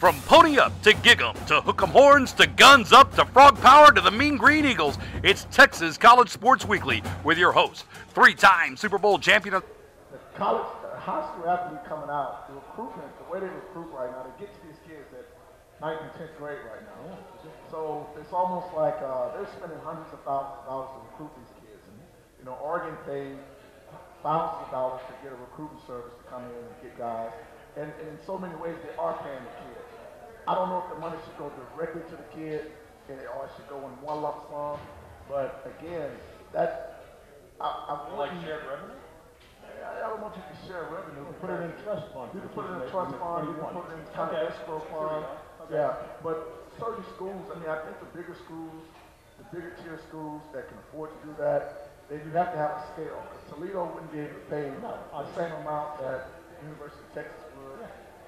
From Pony Up to Gig 'em to Hook 'em Horns to Guns Up to Frog Power to the Mean Green Eagles, it's Texas College Sports Weekly with your host, three-time Super Bowl champion. The high school athlete coming out, the recruitment, the way they recruit right now, they get to these kids at 9th and 10th grade right now. Yeah. So it's almost like they're spending hundreds of thousands of dollars to recruit these kids. And, you know, Oregon paid thousands of dollars to get a recruiting service to come in and get guys. And in so many ways, they are paying the kids. I don't know if the money should go directly to the kid or it should go in one lump sum. But again, I like shared revenue? I don't want you to share revenue. You can put it in a trust fund. You can put it in a trust fund. You can put it in kind of escrow fund. Okay. Yeah, but certain schools, I mean, I think the bigger schools, the bigger tier schools that can afford to do that, you have to have a scale. Toledo wouldn't be able to pay the same amount that University of Texas would,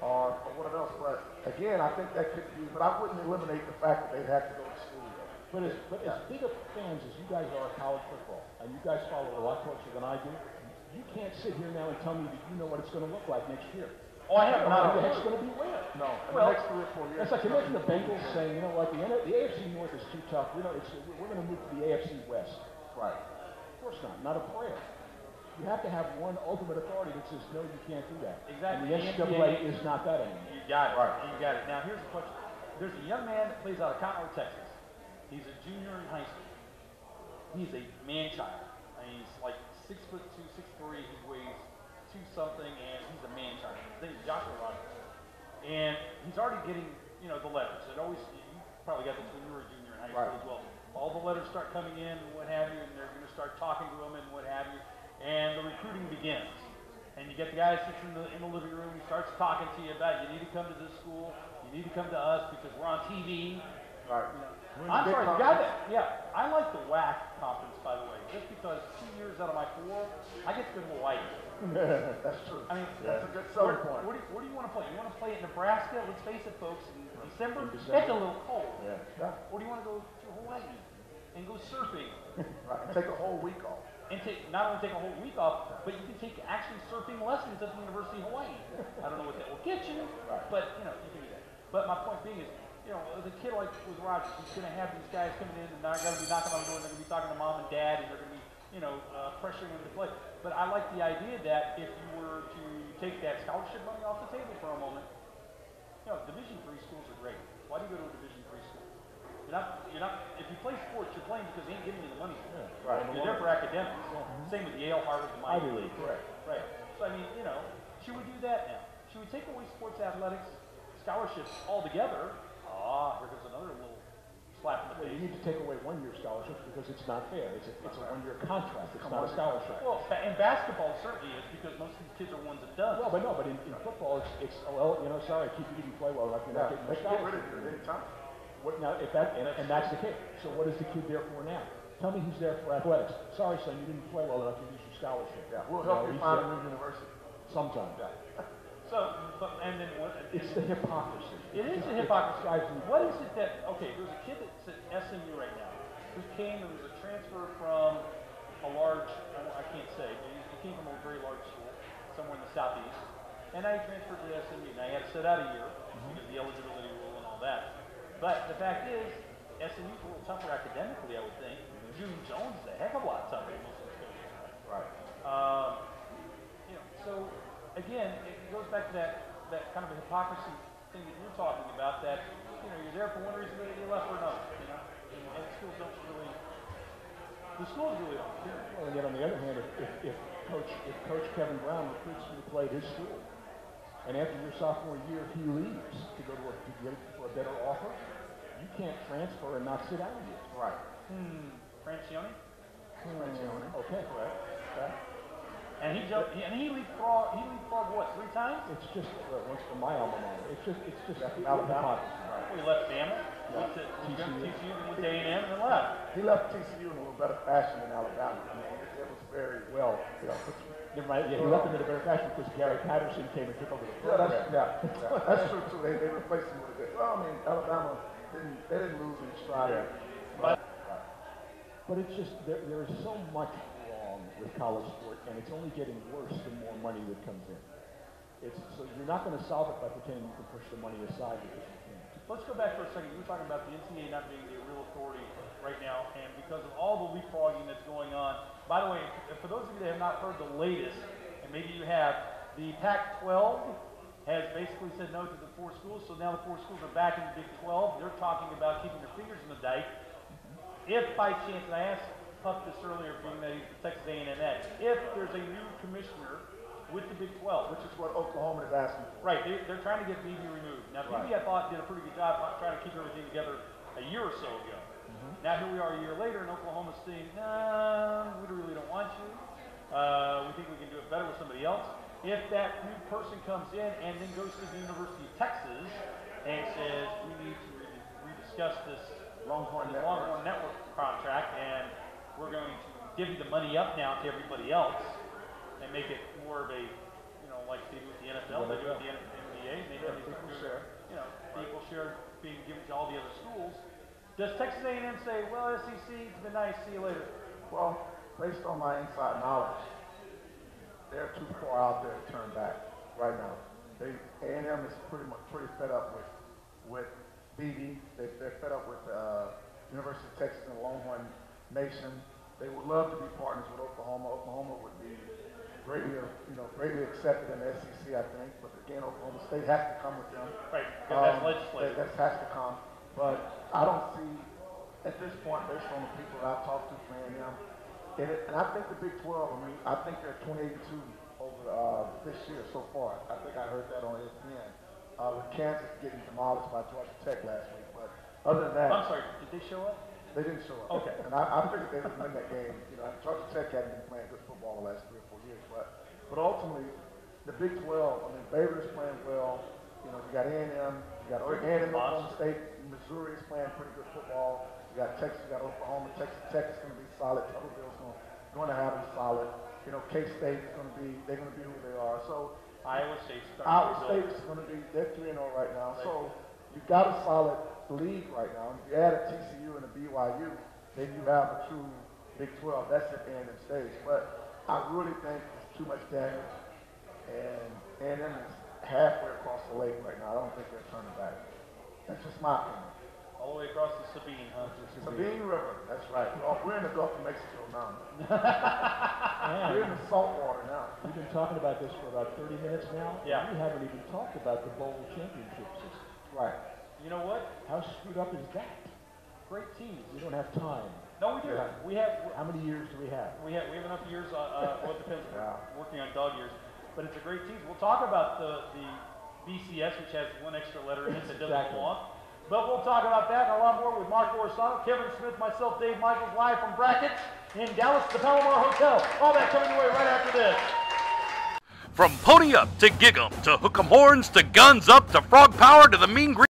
or whatever else. But again, I think that could be. But I wouldn't eliminate the fact that they'd have to go to school. But as big of fans as you guys are of college football, and you guys follow it a lot closer than I do, you can't sit here now and tell me that you know what it's going to look like next year. Oh, I have not. Who the heck's going to be where? No, well, the next 3 or 4 years. It's like imagine the Bengals saying, you know what, the AFC North is too tough. We're going to move to the AFC West. Right. Of course not a prayer. You have to have one ultimate authority that says, no, you can't do that. Exactly. And the NCAA is not that anymore. You got it. Right. You got it. Now, here's the question. There's a young man that plays out of Conroe, Texas. He's a junior in high school. He's a man-child. I mean, he's like 6'2", 6'3". He weighs 2-something, and he's a man-child. His name is Joshua Rogers. And he's already getting, you know, the letters. You probably got this when you were a junior in high school as well. All the letters start coming in and what have you, and they're going to start talking to him and what have you. And the recruiting begins. And you get the guy sits in the living room, he starts talking to you about, you need to come to this school, you need to come to us because we're on TV. Right. You know, I'm sorry, you got that. Yeah, I like the WAC conference, by the way, just because 2 years out of my 4, I get to go to Hawaii. That's true. I mean, that's a good selling point. Where do you want to play? You want to play at Nebraska? Let's face it, folks, in December, it's a little cold. Yeah. Or do you want to go to Hawaii and go surfing? Right, and take a whole week off. And not only take a whole week off, but you can take actually surfing lessons at the University of Hawaii. I don't know what that will get you, but you know, you can do that. But my point being is, you know, with a kid like with Rogers, he's going to have these guys coming in and they're going to be knocking on the door and they're going to be talking to mom and dad and they're going to be, you know, pressuring him to play. But I like the idea that if you were to take that scholarship money off the table for a moment, you know, Division III schools are great. Why do you go to a Division III school? You're not. If you play sports, you're playing because they ain't giving you the money. Yeah, right. You're there for academics. Same with Yale, Harvard, and Miami. Ivy League. Correct. Right. So I mean, you know, should we do that now? Should we take away sports athletics scholarships altogether? Here goes another little slap in the face. You need to take away 1-year scholarships because it's not fair. It's a 1-year contract. It's not a scholarship. Well, in basketball certainly is because most of these kids are ones that done. Well, but in football, it's you know, sorry, keep you didn't play well enough. You're not getting a scholarship. Get rid of it anytime. What now? And that's the case. So what is the kid there for now? Tell me who's there for athletics. Sorry, son, you didn't play well enough to use your scholarship. Yeah, we'll help you find a new university. Sometime. So, and then what? It's the hypocrisy. It is the hypocrisy. What is it that? Okay, there's a kid that's at SMU right now who came and was a transfer from a large. I can't say, but he came from a very large school somewhere in the southeast, and now he transferred to SMU. Now he had to sit out a year because of the eligibility rule and all that. But the fact is, SMU's a little tougher academically, I would think. June Jones is a heck of a lot tougher than most of those coaches. Right. You know, so again, it goes back to that kind of a hypocrisy thing that you're talking about. That you know, you're there for one reason, but you left for another. You know, and schools don't really. The schools really don't care. Well, and yet on the other hand, if Coach Kevin Brown recruits you to play at his school, and after your sophomore year he leaves to go to get for a better offer, you can't transfer and not sit down here. Right. Francione? Francione. Okay. Right. And he leapfrogged what, 3 times? It's just once from my alma mater. It's just Alabama. Well, he left Bama, went to TCU, then went to A&M, and then left. He left TCU in a little better fashion than Alabama. I mean, it was very well, you know. Never mind. Yeah, he left him in a better fashion because Gary Patterson came and took over the program. That's true too. They replaced him with a good. Well, I mean, Alabama didn't lose any stride. Yeah. But it's just there is so much wrong with college sport, and it's only getting worse the more money that comes in. So you're not going to solve it by pretending you can push the money aside because you can't. Let's go back for a second. You were talking about the NCAA not being a real authority right now, and because of all the leapfrogging that's going on. By the way, for those of you that have not heard the latest, and maybe you have, the Pac-12 has basically said no to the 4 schools, so now the 4 schools are back in the Big 12. They're talking about keeping their fingers in the dike. If by chance, and I asked Puck this earlier, being that he's the Texas A&M edge, if there's a new commissioner with the Big 12, which is what Oklahoma is asking for. right, they're trying to get BB removed. Now, BB, I thought, did a pretty good job trying to keep everything together a year or so ago. Now, here we are a year later, and Oklahoma's saying, nah, we really don't want you. We think we can do it better with somebody else. If that new person comes in and then goes to the University of Texas and says, we need to rediscuss this Longhorn Network contract, and we're going to divvy the money up now to everybody else and make it more of a, like they do with the NFL, they do with the NBA, maybe equal share, the equal share being given to all the other schools. Does Texas A&M say, well, SEC, it's been nice, see you later? Well, based on my inside knowledge, they're too far out there to turn back right now. A&M is pretty fed up with BD. They're fed up with University of Texas and Longhorn Nation. They would love to be partners with Oklahoma. Oklahoma would be greatly accepted in the SEC, I think. But again, Oklahoma State has to come with them. Right, that's legislative. That has to come. But I don't see, at this point, based on the people that I've talked to from A&M, and I think the Big 12, I think they're 28-2 over this year so far. I think I heard that on ESPN. With Kansas getting demolished by Georgia Tech last week. But other than that, I'm sorry, did they show up? They didn't show up. Okay. And I figured they would win that game. Georgia Tech hadn't been playing good football the last 3 or 4 years. But ultimately, the Big 12, Baylor is playing well. You got A&M, you got A&M, Oklahoma State, Missouri is playing pretty good football. You got Texas, you got Oklahoma. Texas Tech is going to be solid. Tuberville's going to have them solid. K-State is going to be, they're going to be who they are. So Iowa State is going to be, they're 3-0 right now. Right. So you've got a solid league right now. And if you add a TCU and a BYU, then you have a true Big 12. That's at A&M stage. But I really think there's too much damage. And A&M is halfway across the lake right now. I don't think they're turning back. That's just my opinion. All the way across the Sabine, huh? Sabine River, that's right. We're in the Gulf of Mexico now. We're in the salt water now. We've been talking about this for about 30 minutes now. Yeah. We haven't even talked about the bowl championship system. Right. You know what? How screwed up is that? Great teams. We don't have time. No, we do. Yeah. We have. How many years do we have? We have enough years. Well, it depends. Yeah. We're working on dog years, but it's a great team. We'll talk about the BCS, which has one extra letter in it that doesn't belong. But we'll talk about that and a lot more with Mark Oristano, Kevin Smith, myself, Dave Michaels, live from Brackets in Dallas, the Palomar Hotel. All that coming your way right after this. From pony up to gig 'em to hook 'em horns to guns up to frog power to the mean green.